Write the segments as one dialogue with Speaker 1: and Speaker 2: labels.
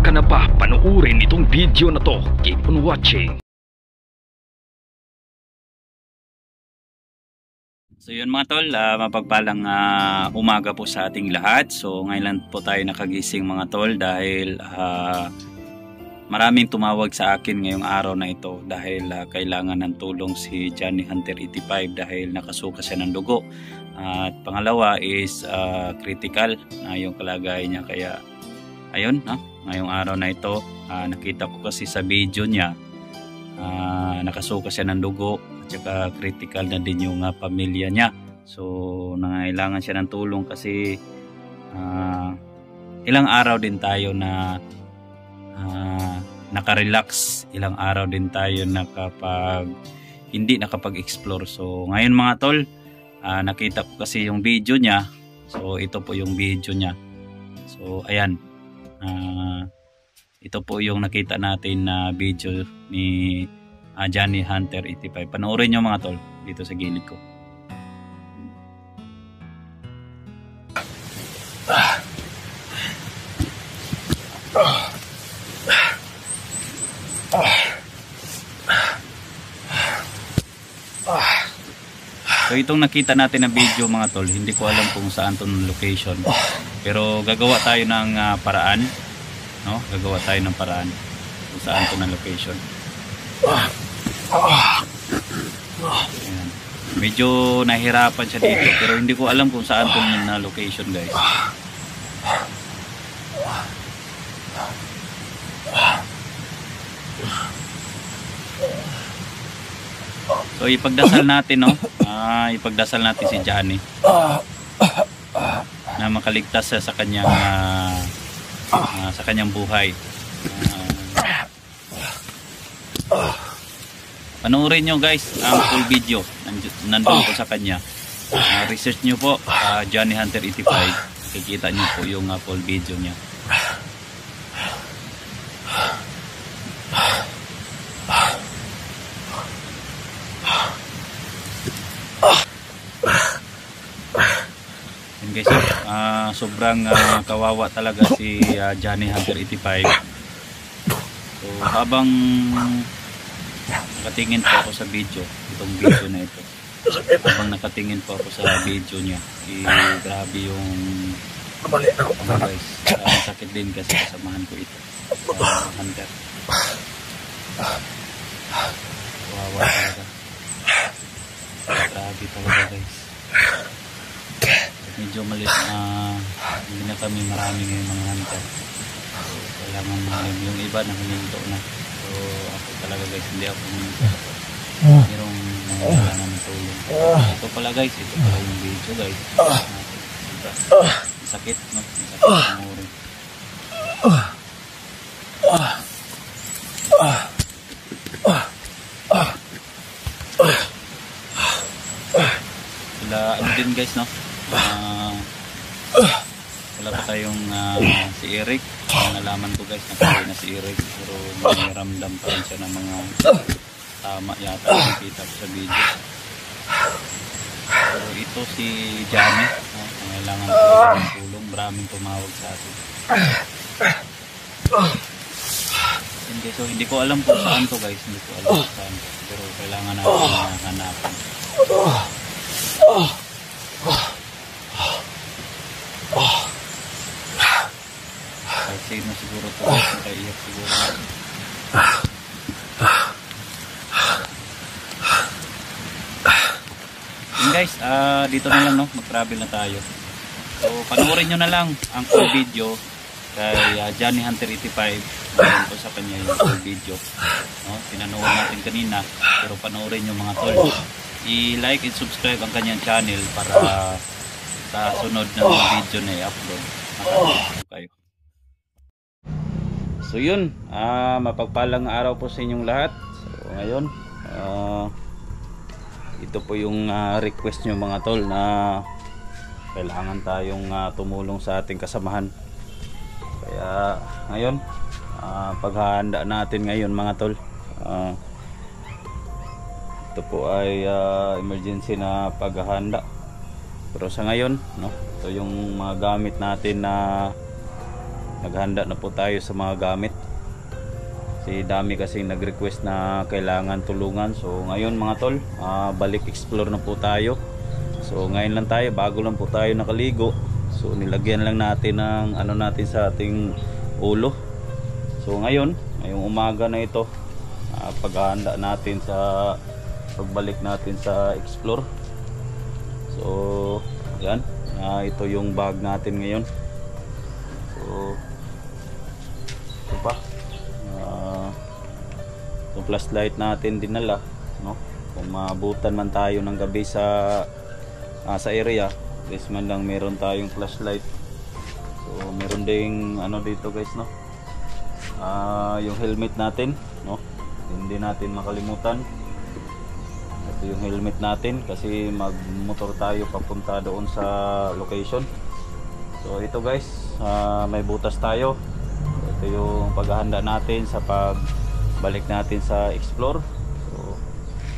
Speaker 1: ka na ba panuorin itong video na to? Keep on watching.
Speaker 2: So yun mga tol, mapagpalang umaga po sa ating lahat. So ngayon lang po tayo nakagising mga tol dahil maraming tumawag sa akin ngayong araw na ito dahil kailangan ng tulong si Johnny Hunter 85 dahil nakasuka siya ng dugo. At pangalawa is critical na yung kalagayan niya, kaya ayun, ngayong araw na ito nakita ko kasi sa video niya nakasuka siya ng dugo at saka critical na din yung pamilya niya. So nangailangan siya ng tulong kasi ilang araw din tayo na nakarelax, ilang araw din tayo hindi nakapag-explore. So ngayon mga tol, nakita ko kasi yung video niya. So ito po yung video niya. So ayan, ito po yung nakita natin na video ni Johnny Hunter 85. Panoorin nyo mga tol dito sa gilid ko. So itong nakita natin na video mga tol, hindi ko alam kung saan itong location, pero gagawa tayo ng paraan, no? Gagawa tayo ng paraan kung saan ito na location. Ayan. Medyo nahirapan siya dito pero hindi ko alam kung saan ito na location guys. So ipagdasal natin, no? Ipagdasal natin si Johnny na makaligtas siya sa kanyang buhay. Panoorin nyo guys ang full video, nandun po sa kanya. Research nyo po Johnny Hunter 85, kikita nyo po yung full video niya. Guys, sobrang kawawa talaga si Johnny Hunter 85. So habang nakatingin po ako sa video, itong video na ito, habang nakatingin po ako sa video niya, grabe yung guys, sakit din kasi kasamahan ko ito, Hunter. Kawawa talaga, grabe talaga guys. Medyo maliit hindi na kami marami ngayon mga hunter. So kailangan yung iba na huminto na. So ako talaga guys, hindi ako huminto. Merong kailangan ng tulong. Ito pala guys, ito pala yung video guys. Sakit, no? Sakit ang uri. Sila ano din guys, no? Wala pa tayong si Eric. Nalaman ko guys, nakakita na si Eric, pero may ramdam pa rin siya ng mga tama yata nakikita ko sa video. Pero ito si Johnny, kailangan ko ng tulong. Maraming tumawag sa atin. So hindi ko alam kung saan to guys, hindi ko alam kung saan, pero kailangan natin hanapan. Kahit sino siguro to guys, nakaiyak siguro. Yun guys, dito na lang, no? Mag-travel na tayo. So panoorin nyo na lang ang full video kay Johnny Hunter 85. Mayroon po sa kanya yung full video, no? Pinanood natin kanina, pero panoorin nyo mga tol. I-like and subscribe ang kanyang channel para sa sunod na video na i-upload makakita kayo. So yun, mapagpalang araw po sa inyong lahat. So ngayon, ito po yung request nyo mga tol na kailangan tayong tumulong sa ating kasamahan. Kaya ngayon, paghahanda natin ngayon mga tol, ito po ay emergency na paghahanda. Pero sa ngayon, no, ito yung mga gamit natin na naghanda na po tayo sa mga gamit. Si dami kasi nag-request na kailangan tulungan. So ngayon mga tol, balik explore na po tayo. So ngayon lang tayo, bago lang po tayo nakaligo. So nilagyan lang natin ng ano natin sa ating ulo. So ngayong umaga na ito, paghahanda natin sa pagbalik natin sa explore. So yan, ito yung bag natin ngayon. So ito pa, yung flashlight natin dinala, no? Kung maabutan man tayo ng gabi sa area, at least man lang meron tayong flashlight. So meron ding ano dito guys, no? Yung helmet natin, no? Hindi natin makalimutan. Ito yung helmet natin kasi magmotor tayo papunta doon sa location. So ito guys, may butas tayo. Ito yung paghahanda natin sa pagbalik natin sa explore.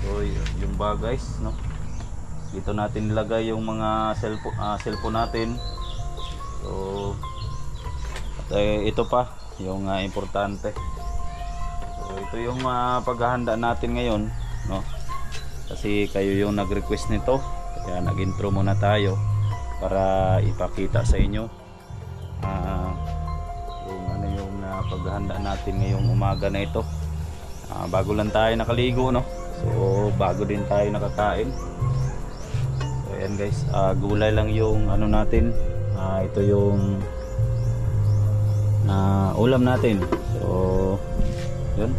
Speaker 2: So yung bag guys, no? Dito natin nilagay yung mga cellphone natin. So at ito pa yung importante. So ito yung paghahanda natin ngayon, no? Kasi kayo yung nag-request nito, kaya nag-intro muna tayo para ipakita sa inyo yung ano yung paghahanda natin ngayong umaga na ito. Bago lang tayo nakaligo, no? So bago din tayo nakakain. So ayan guys, gulay lang yung ano natin. Ito yung ulam natin. So yun,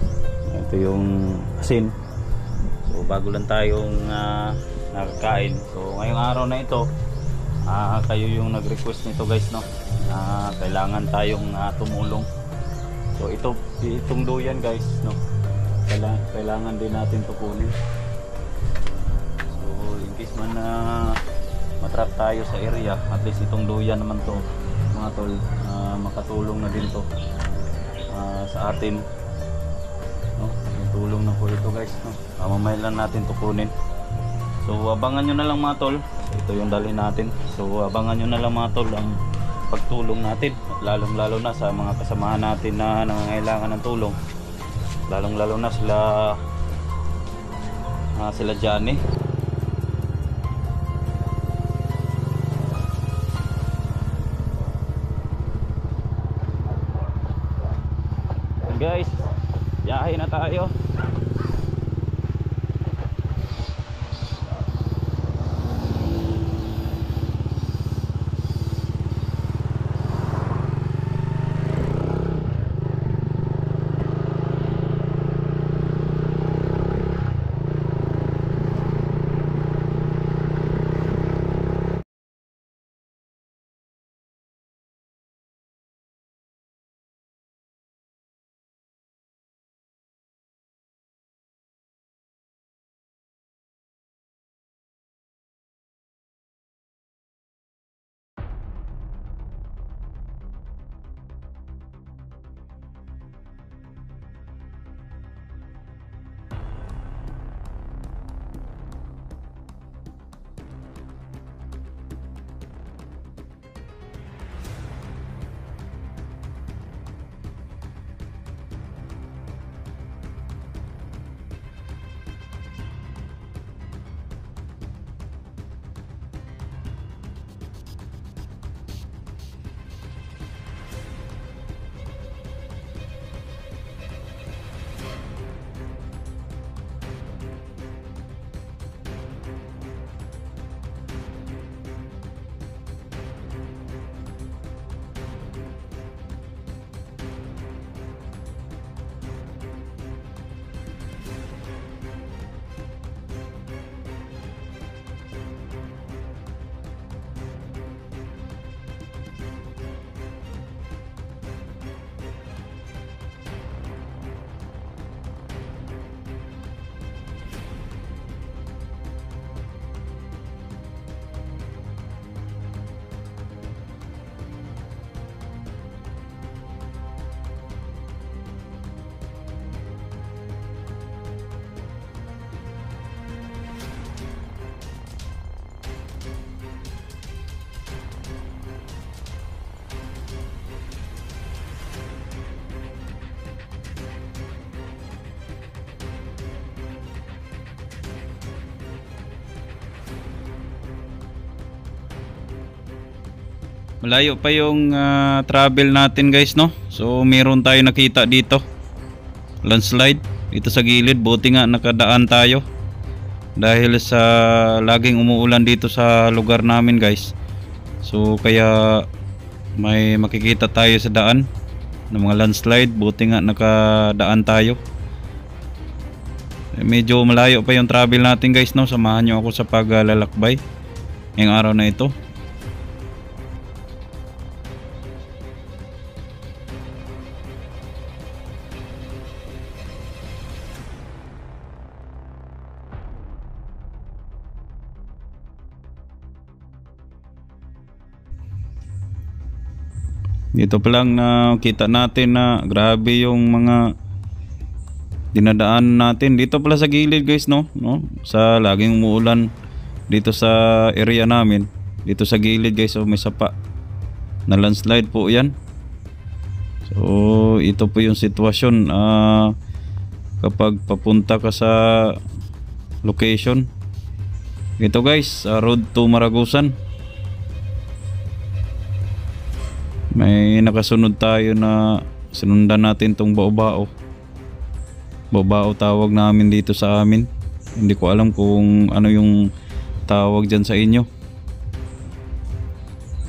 Speaker 2: ito yung asin. So bago lang tayong nakakain. So ngayong araw na ito, kayo yung nag-request nito guys, no? Kailangan tayong tumulong. So itong duyan guys, no? Kailangan din natin tukunin. So in case man na matrap tayo sa area, at least itong duyan naman to mga tol, makatulong na din to sa atin, no? Tulong na po ito guys, no? Mamaya lang natin tukunin. So abangan nyo na lang mga tol. Ito yung dalhin natin. So abangan nyo na lang mga tol ang pagtulong natin, at lalong lalo na sa mga kasamahan natin na nangangailangan ng tulong, lalong lalo na sila Johnny. Guys, biyahe na tayo. Malayo pa yung travel natin guys, no? So meron tayo nakita dito. Landslide dito sa gilid. Buti nga nakadaan tayo. Dahil sa laging umuulan dito sa lugar namin guys. So kaya may makikita tayo sa daan ng mga landslide. Buti nga nakadaan tayo. Medyo malayo pa yung travel natin guys, no? Samahan nyo ako sa paglalakbay ngayong araw na ito. Dito pa lang kita natin na grabe yung mga dinadaan natin. Dito pala sa gilid guys, no? Sa laging umuulan dito sa area namin. Dito sa gilid guys, so may sapa na landslide po yan. So ito po yung sitwasyon kapag papunta ka sa location. Ito guys, road to Maragusan. May nakasunod tayo na sinundan natin tong Baobao. Baobao tawag namin dito sa amin. Hindi ko alam kung ano yung tawag dyan sa inyo.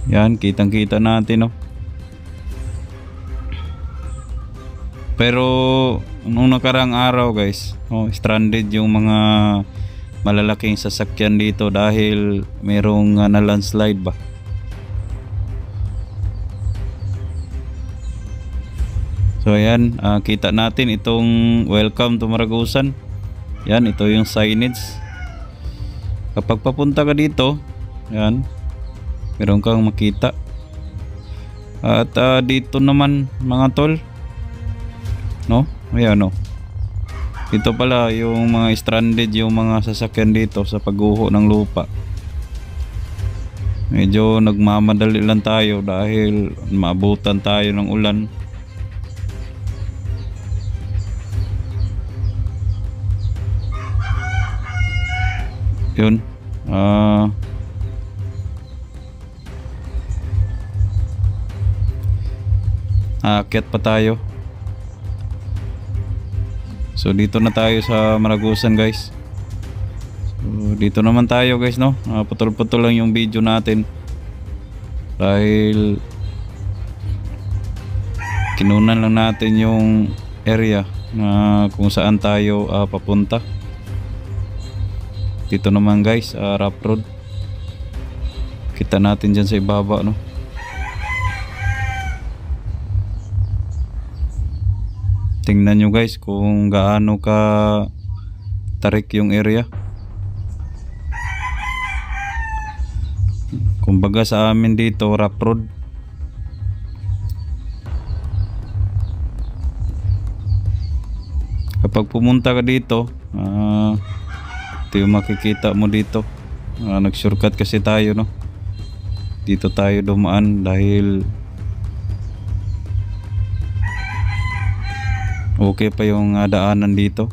Speaker 2: Yan, kitang kita natin, no? Pero nung nakarang araw guys, stranded yung mga malalaking sasakyan dito dahil merong na landslide ba. So ayan, kita natin itong welcome to Maragusan. Yan, ito yung signage. Kapag papunta ka dito, yan, meron kang makita. At dito naman mga tol, no? Ayan, no? Dito pala yung mga stranded, yung mga sasakyan dito sa pagguho ng lupa. Medyo nagmamadali lang tayo dahil maabutan tayo ng ulan. Yun, aakyat pa tayo. So dito na tayo sa Maragusan guys. So dito naman tayo guys, no? Putol-putol lang yung video natin dahil kinunan lang natin yung area na kung saan tayo papunta. Dito naman guys, rough road. Kita natin dyan sa ibaba, no? Tingnan nyo guys kung gaano ka tarik yung area. Kumbaga sa amin dito, rough road. Kapag pumunta ka dito, ito yung makikita mo dito. Nag-shortcut kasi tayo, no? Dito tayo dumaan dahil okay pa yung daanan dito.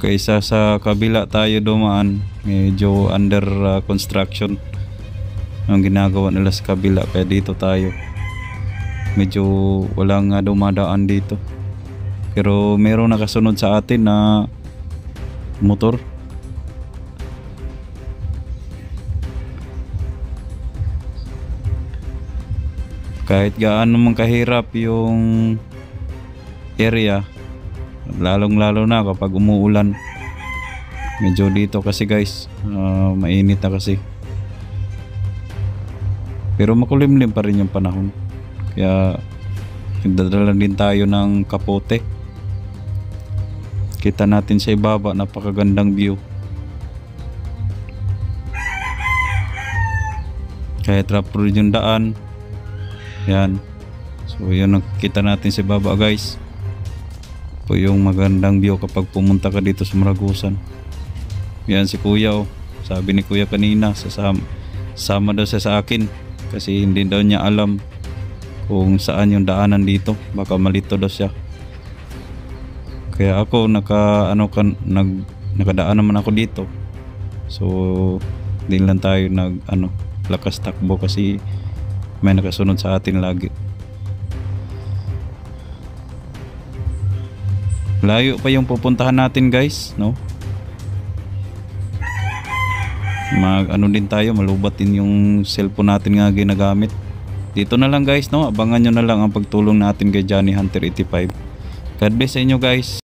Speaker 2: Kaysa sa kabila tayo dumaan, medyo under construction ang ginagawa nila sa kabila. Kaya dito tayo medyo walang dumadaan dito. Pero meron nakasunod sa atin na motor. Kahit gaano man kahirap yung area, lalong lalo na kapag umuulan. Medyo dito kasi guys, mainit na kasi. Pero makulimlim pa rin yung panahon. Kaya nagdadala din tayo ng kapote. Kita natin sa ibaba, napakagandang view. Kahit rough road yung daan. Yan. So yun nakikita natin sa ibaba guys. Ito yung magandang view kapag pumunta ka dito sa Maragusan. Yan si kuya, oh. Sabi ni kuya kanina, sama daw siya sa akin. Kasi hindi daw niya alam kung saan yung daanan dito. Baka malito daw siya. Kaya ako nakadaan naman ako dito. So din lang tayo lakas takbo kasi may nakasunod sa atin lagi. Layo pa yung pupuntahan natin guys, no? Ano din tayo, malubat din yung cellphone natin nga ginagamit. Dito na lang guys, no? Abangan nyo na lang ang pagtulong natin kay Johnny Hunter 85. God bless sa inyo guys.